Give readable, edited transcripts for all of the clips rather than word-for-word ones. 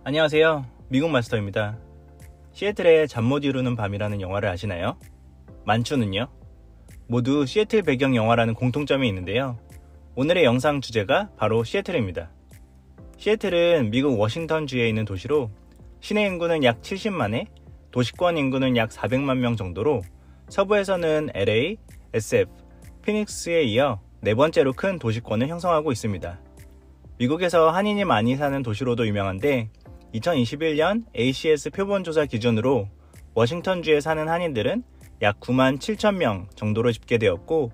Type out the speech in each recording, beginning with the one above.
안녕하세요. 미국 마스터입니다. 시애틀의 잠 못 이루는 밤이라는 영화를 아시나요? 만추는요? 모두 시애틀 배경 영화라는 공통점이 있는데요. 오늘의 영상 주제가 바로 시애틀입니다. 시애틀은 미국 워싱턴주에 있는 도시로 시내 인구는 약 70만에 도시권 인구는 약 400만 명 정도로 서부에서는 LA, SF, 피닉스에 이어 네 번째로 큰 도시권을 형성하고 있습니다. 미국에서 한인이 많이 사는 도시로도 유명한데 2021년 ACS 표본조사 기준으로 워싱턴주에 사는 한인들은 약 9만 7천 명 정도로 집계되었고,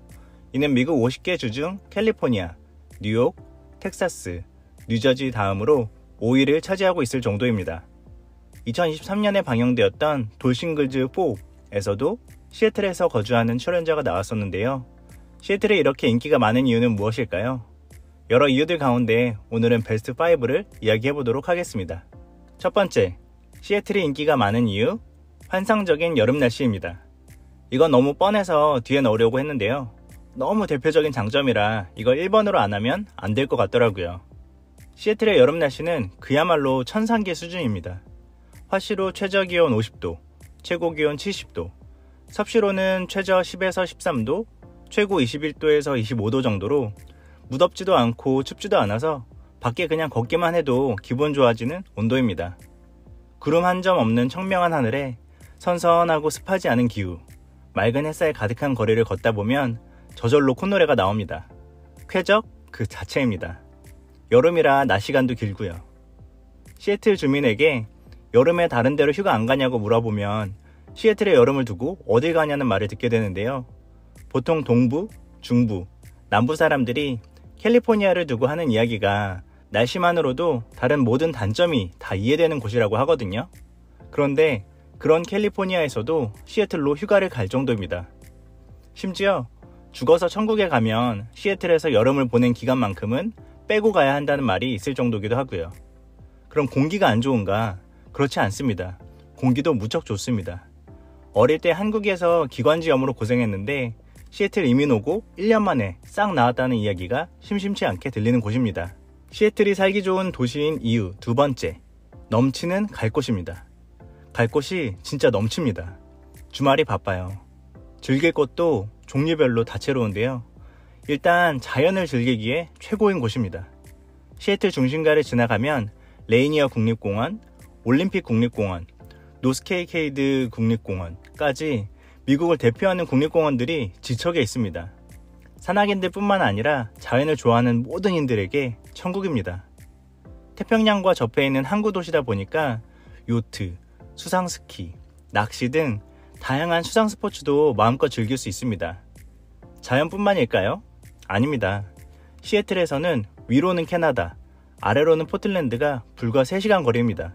이는 미국 50개 주 중 캘리포니아, 뉴욕, 텍사스, 뉴저지 다음으로 5위를 차지하고 있을 정도입니다. 2023년에 방영되었던 돌싱글즈 4에서도 시애틀에서 거주하는 출연자가 나왔었는데요. 시애틀에 이렇게 인기가 많은 이유는 무엇일까요? 여러 이유들 가운데 오늘은 베스트 5를 이야기해보도록 하겠습니다. 첫 번째, 시애틀이 인기가 많은 이유, 환상적인 여름 날씨입니다. 이건 너무 뻔해서 뒤에 넣으려고 했는데요. 너무 대표적인 장점이라 이걸 1번으로 안 하면 안 될 것 같더라고요. 시애틀의 여름 날씨는 그야말로 천상계 수준입니다. 화씨로 최저기온 50도, 최고기온 70도, 섭씨로는 최저 10에서 13도, 최고 21도에서 25도 정도로 무덥지도 않고 춥지도 않아서 밖에 그냥 걷기만 해도 기분 좋아지는 온도입니다. 구름 한 점 없는 청명한 하늘에 선선하고 습하지 않은 기후, 맑은 햇살 가득한 거리를 걷다 보면 저절로 콧노래가 나옵니다. 쾌적 그 자체입니다. 여름이라 낮 시간도 길고요. 시애틀 주민에게 여름에 다른 데로 휴가 안 가냐고 물어보면 시애틀에 여름을 두고 어딜 가냐는 말을 듣게 되는데요. 보통 동부, 중부, 남부 사람들이 캘리포니아를 두고 하는 이야기가 날씨만으로도 다른 모든 단점이 다 이해되는 곳이라고 하거든요. 그런데 그런 캘리포니아에서도 시애틀로 휴가를 갈 정도입니다. 심지어 죽어서 천국에 가면 시애틀에서 여름을 보낸 기간만큼은 빼고 가야 한다는 말이 있을 정도기도 하고요. 그럼 공기가 안 좋은가? 그렇지 않습니다. 공기도 무척 좋습니다. 어릴 때 한국에서 기관지염으로 고생했는데 시애틀 이민 오고 1년 만에 싹 나았다는 이야기가 심심치 않게 들리는 곳입니다. 시애틀이 살기 좋은 도시인 이유 두 번째, 넘치는 갈 곳입니다. 갈 곳이 진짜 넘칩니다. 주말이 바빠요. 즐길 곳도 종류별로 다채로운데요. 일단 자연을 즐기기에 최고인 곳입니다. 시애틀 중심가를 지나가면 레이니어 국립공원, 올림픽 국립공원, 노스케이케이드 국립공원까지 미국을 대표하는 국립공원들이 지척에 있습니다. 산악인들 뿐만 아니라 자연을 좋아하는 모든 이들에게 천국입니다. 태평양과 접해 있는 항구 도시다 보니까 요트, 수상스키, 낚시 등 다양한 수상 스포츠도 마음껏 즐길 수 있습니다. 자연뿐만일까요? 아닙니다. 시애틀에서는 위로는 캐나다, 아래로는 포틀랜드가 불과 3시간 거리입니다.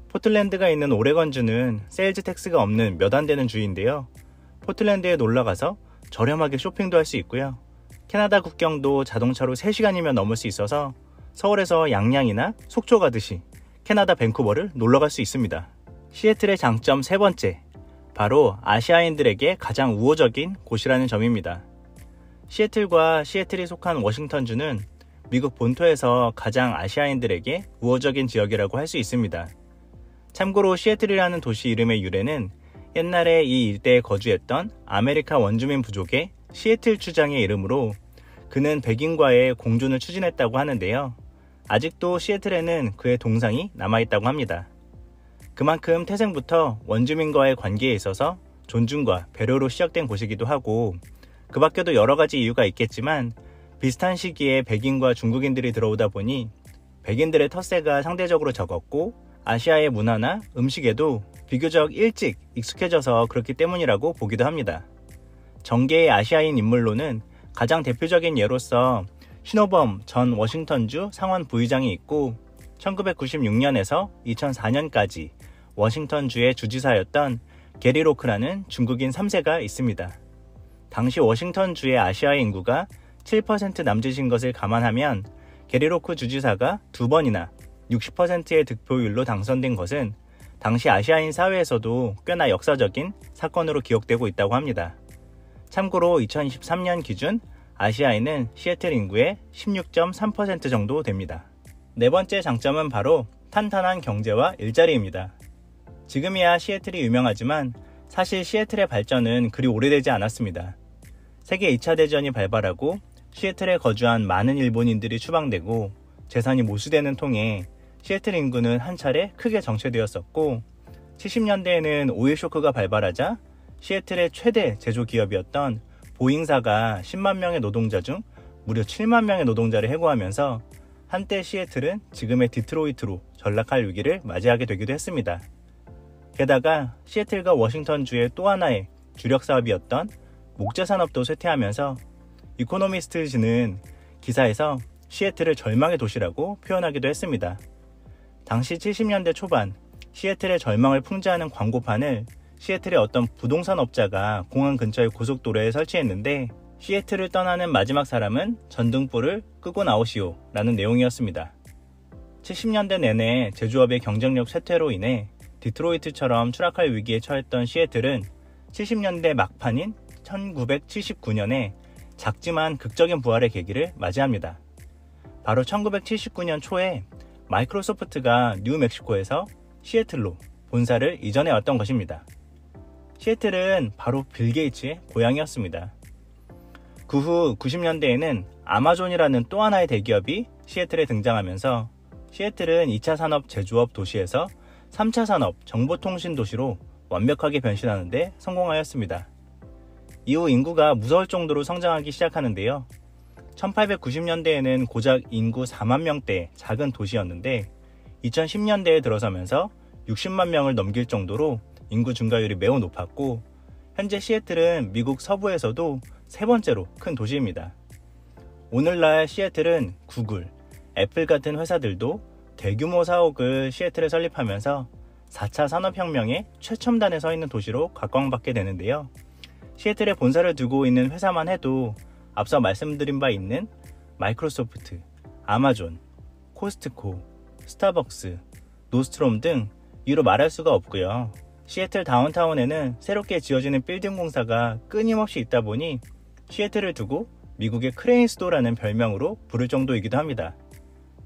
포틀랜드가 있는 오레건주는 세일즈 텍스가 없는 몇 안 되는 주인데요. 포틀랜드에 놀러가서 저렴하게 쇼핑도 할 수 있고요. 캐나다 국경도 자동차로 3시간이면 넘을 수 있어서 서울에서 양양이나 속초 가듯이 캐나다 밴쿠버를 놀러갈 수 있습니다. 시애틀의 장점 세 번째, 바로 아시아인들에게 가장 우호적인 곳이라는 점입니다. 시애틀과 시애틀이 속한 워싱턴주는 미국 본토에서 가장 아시아인들에게 우호적인 지역이라고 할 수 있습니다. 참고로 시애틀이라는 도시 이름의 유래는 옛날에 이 일대에 거주했던 아메리카 원주민 부족의 시애틀 추장의 이름으로 그는 백인과의 공존을 추진했다고 하는데요. 아직도 시애틀에는 그의 동상이 남아있다고 합니다. 그만큼 태생부터 원주민과의 관계에 있어서 존중과 배려로 시작된 곳이기도 하고, 그 밖에도 여러 가지 이유가 있겠지만 비슷한 시기에 백인과 중국인들이 들어오다 보니 백인들의 텃세가 상대적으로 적었고 아시아의 문화나 음식에도 비교적 일찍 익숙해져서 그렇기 때문이라고 보기도 합니다. 정계의 아시아인 인물로는 가장 대표적인 예로서 신호범 전 워싱턴주 상원 부의장이 있고 1996년에서 2004년까지 워싱턴주의 주지사였던 게리 로크라는 중국인 3세가 있습니다. 당시 워싱턴주의 아시아의 인구가 7% 남짓인 것을 감안하면 게리 로크 주지사가 2번이나 60%의 득표율로 당선된 것은 당시 아시아인 사회에서도 꽤나 역사적인 사건으로 기억되고 있다고 합니다. 참고로 2023년 기준 아시아인은 시애틀 인구의 16.3% 정도 됩니다. 네 번째 장점은 바로 탄탄한 경제와 일자리입니다. 지금이야 시애틀이 유명하지만 사실 시애틀의 발전은 그리 오래되지 않았습니다. 세계 2차 대전이 발발하고 시애틀에 거주한 많은 일본인들이 추방되고 재산이 몰수되는 통에 시애틀 인구는 한 차례 크게 정체되었었고 70년대에는 오일 쇼크가 발발하자 시애틀의 최대 제조기업이었던 보잉사가 10만 명의 노동자 중 무려 7만 명의 노동자를 해고하면서 한때 시애틀은 지금의 디트로이트로 전락할 위기를 맞이하게 되기도 했습니다. 게다가 시애틀과 워싱턴주의 또 하나의 주력 사업이었던 목재 산업도 쇠퇴하면서 이코노미스트지는 기사에서 시애틀을 절망의 도시라고 표현하기도 했습니다. 당시 70년대 초반 시애틀의 절망을 풍자하는 광고판을 시애틀의 어떤 부동산 업자가 공항 근처의 고속도로에 설치했는데 시애틀을 떠나는 마지막 사람은 전등불을 끄고 나오시오 라는 내용이었습니다. 70년대 내내 제조업의 경쟁력 쇠퇴로 인해 디트로이트처럼 추락할 위기에 처했던 시애틀은 70년대 막판인 1979년에 작지만 극적인 부활의 계기를 맞이합니다. 바로 1979년 초에 마이크로소프트가 뉴멕시코에서 시애틀로 본사를 이전해 왔던 것입니다. 시애틀은 바로 빌 게이츠의 고향이었습니다. 그 후 90년대에는 아마존이라는 또 하나의 대기업이 시애틀에 등장하면서 시애틀은 2차 산업 제조업 도시에서 3차 산업 정보통신 도시로 완벽하게 변신하는 데 성공하였습니다. 이후 인구가 무서울 정도로 성장하기 시작하는데요. 1890년대에는 고작 인구 4만 명대의 작은 도시였는데 2010년대에 들어서면서 60만 명을 넘길 정도로 인구 증가율이 매우 높았고 현재 시애틀은 미국 서부에서도 세 번째로 큰 도시입니다. 오늘날 시애틀은 구글, 애플 같은 회사들도 대규모 사옥을 시애틀에 설립하면서 4차 산업혁명의 최첨단에 서 있는 도시로 각광받게 되는데요. 시애틀에 본사를 두고 있는 회사만 해도 앞서 말씀드린 바 있는 마이크로소프트, 아마존, 코스트코, 스타벅스, 노스트롬 등 이로 말할 수가 없고요. 시애틀 다운타운에는 새롭게 지어지는 빌딩 공사가 끊임없이 있다 보니 시애틀을 두고 미국의 크레인 수도라는 별명으로 부를 정도이기도 합니다.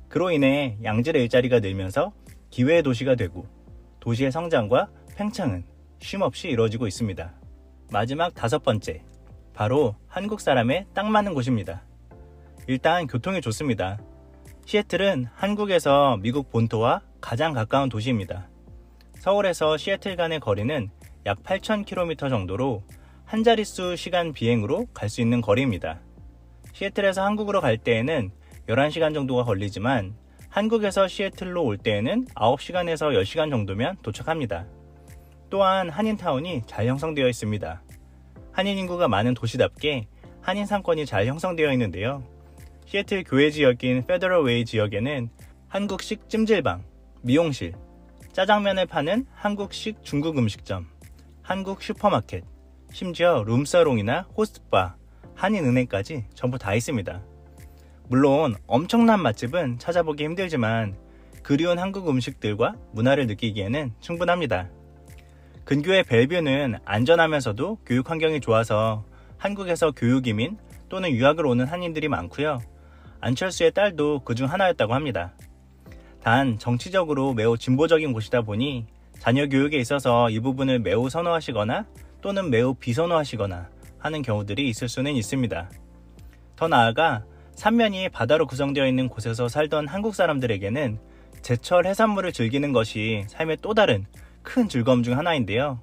그로 인해 양질의 일자리가 늘면서 기회의 도시가 되고 도시의 성장과 팽창은 쉼없이 이루어지고 있습니다. 마지막 5번째, 바로 한국 사람에 딱 맞는 곳입니다. 일단 교통이 좋습니다. 시애틀은 한국에서 미국 본토와 가장 가까운 도시입니다. 서울에서 시애틀 간의 거리는 약 8,000km 정도로 한 자릿수 시간 비행으로 갈 수 있는 거리입니다. 시애틀에서 한국으로 갈 때에는 11시간 정도가 걸리지만 한국에서 시애틀로 올 때에는 9시간에서 10시간 정도면 도착합니다. 또한 한인타운이 잘 형성되어 있습니다. 한인 인구가 많은 도시답게 한인 상권이 잘 형성되어 있는데요. 시애틀 교외 지역인 페더럴웨이 지역에는 한국식 찜질방, 미용실, 짜장면을 파는 한국식 중국 음식점, 한국 슈퍼마켓, 심지어 룸사롱이나 호스트바, 한인은행까지 전부 다 있습니다. 물론 엄청난 맛집은 찾아보기 힘들지만 그리운 한국 음식들과 문화를 느끼기에는 충분합니다. 근교의 벨뷰는 안전하면서도 교육 환경이 좋아서 한국에서 교육이민 또는 유학을 오는 한인들이 많고요. 안철수의 딸도 그중 하나였다고 합니다. 단 정치적으로 매우 진보적인 곳이다 보니 자녀 교육에 있어서 이 부분을 매우 선호하시거나 또는 매우 비선호하시거나 하는 경우들이 있을 수는 있습니다. 더 나아가 삼면이 바다로 구성되어 있는 곳에서 살던 한국 사람들에게는 제철 해산물을 즐기는 것이 삶의 또 다른 큰 즐거움 중 하나인데요.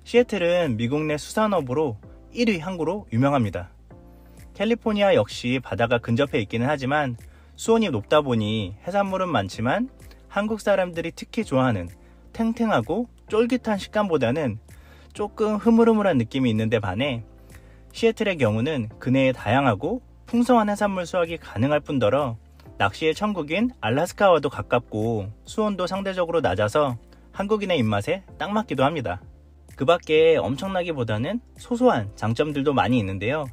시애틀은 미국 내 수산업으로 1위 항구로 유명합니다. 캘리포니아 역시 바다가 근접해 있기는 하지만 수온이 높다 보니 해산물은 많지만 한국 사람들이 특히 좋아하는 탱탱하고 쫄깃한 식감보다는 조금 흐물흐물한 느낌이 있는데 반해 시애틀의 경우는 그네에 다양하고 풍성한 해산물 수확이 가능할 뿐더러 낚시의 천국인 알래스카와도 가깝고 수온도 상대적으로 낮아서 한국인의 입맛에 딱 맞기도 합니다. 그 밖에 엄청나기보다는 소소한 장점들도 많이 있는데요.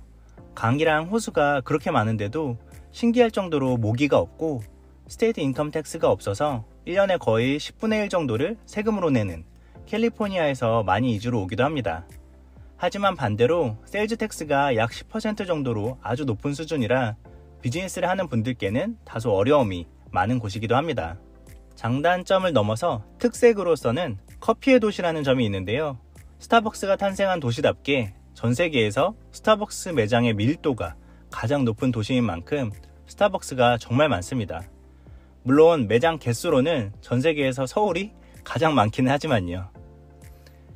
강이랑 호수가 그렇게 많은데도 신기할 정도로 모기가 없고 스테이트 인컴 텍스가 없어서 1년에 거의 10분의 1 정도를 세금으로 내는 캘리포니아에서 많이 이주로 오기도 합니다. 하지만 반대로 세일즈 텍스가 약 10% 정도로 아주 높은 수준이라 비즈니스를 하는 분들께는 다소 어려움이 많은 곳이기도 합니다. 장단점을 넘어서 특색으로서는 커피의 도시라는 점이 있는데요. 스타벅스가 탄생한 도시답게 전 세계에서 스타벅스 매장의 밀도가 가장 높은 도시인 만큼 스타벅스가 정말 많습니다. 물론 매장 개수로는 전 세계에서 서울이 가장 많기는 하지만요.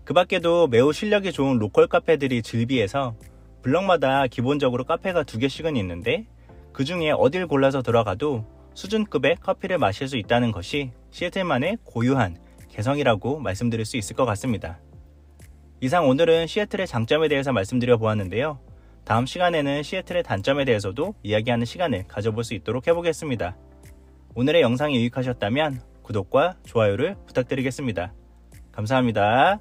그 밖에도 매우 실력이 좋은 로컬 카페들이 즐비해서 블럭마다 기본적으로 카페가 2개씩은 있는데 그 중에 어딜 골라서 들어가도 수준급의 커피를 마실 수 있다는 것이 시애틀만의 고유한 개성이라고 말씀드릴 수 있을 것 같습니다. 이상 오늘은 시애틀의 장점에 대해서 말씀드려 보았는데요. 다음 시간에는 시애틀의 단점에 대해서도 이야기하는 시간을 가져볼 수 있도록 해보겠습니다. 오늘의 영상이 유익하셨다면 구독과 좋아요를 부탁드리겠습니다. 감사합니다.